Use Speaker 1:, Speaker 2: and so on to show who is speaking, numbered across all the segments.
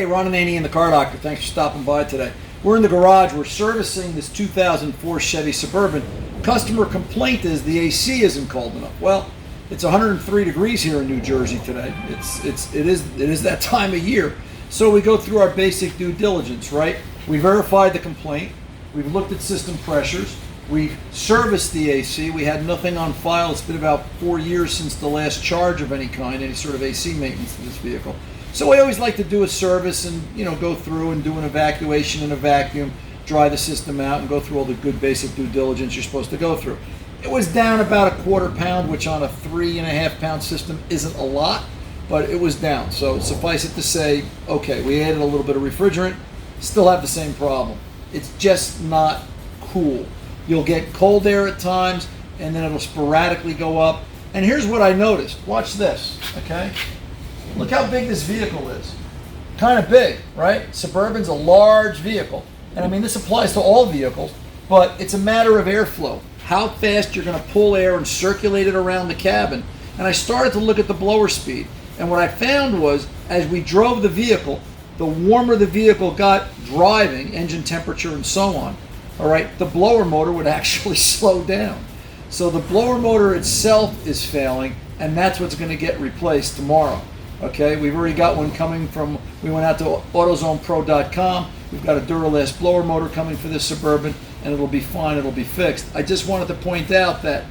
Speaker 1: Hey, Ron Ananian The Car Doctor. Thanks for stopping by today. We're in the garage. We're servicing this 2004 Chevy Suburban. Customer complaint is the AC isn't cold enough. Well, it's 103 degrees here in New Jersey today. It is that time of year. So we go through our basic due diligence, right? We verified the complaint. We've looked at system pressures. We've serviced the AC. We had nothing on file. It's been about 4 years since the last charge of any kind, any sort of AC maintenance in this vehicle. So I always like to do a service and, go through and do an evacuation in a vacuum, dry the system out, and go through all the good basic due diligence you're supposed to go through. It was down about a quarter pound, which on a 3.5 pound system isn't a lot, but it was down. So suffice it to say, okay, we added a little bit of refrigerant, still have the same problem. It's just not cool. You'll get cold air at times, and then it'll sporadically go up. And here's what I noticed. Watch this, okay? Look how big this vehicle is. Kind of big, right? Suburban's a large vehicle. And I mean, this applies to all vehicles, but it's a matter of airflow. How fast you're gonna pull air and circulate it around the cabin. And I started to look at the blower speed. And what I found was, as we drove the vehicle, the warmer the vehicle got driving, engine temperature and so on, all right, the blower motor would actually slow down. So the blower motor itself is failing, and that's what's going to get replaced tomorrow. Okay, we've already got one coming from, we went out to AutoZonePro.com. We've got a Duralast blower motor coming for this Suburban, and it'll be fine, it'll be fixed. I just wanted to point out that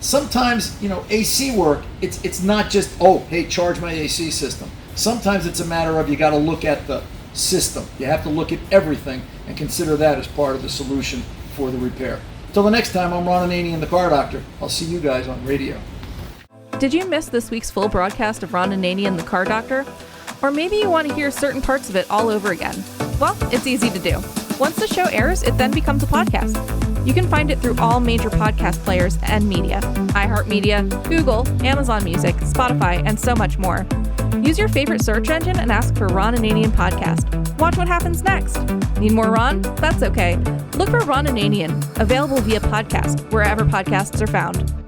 Speaker 1: sometimes, AC work, it's not just, oh, hey, charge my AC system. Sometimes it's a matter of you got to look at the system. You have to look at everything and consider that as part of the solution for the repair. Till the next time, I'm Ron Ananian The Car Doctor. I'll see you guys on radio.
Speaker 2: Did you miss this week's full broadcast of Ron Ananian The Car Doctor? Or maybe you want to hear certain parts of it all over again. Well, it's easy to do. Once the show airs, it then becomes a podcast. You can find it through all major podcast players and media: iHeartMedia, Google, Amazon Music, Spotify, and so much more. Use your favorite search engine and ask for Ron Ananian Podcast. Watch what happens next. Need more Ron? That's okay. Look for Ron Ananian, available via podcast, wherever podcasts are found.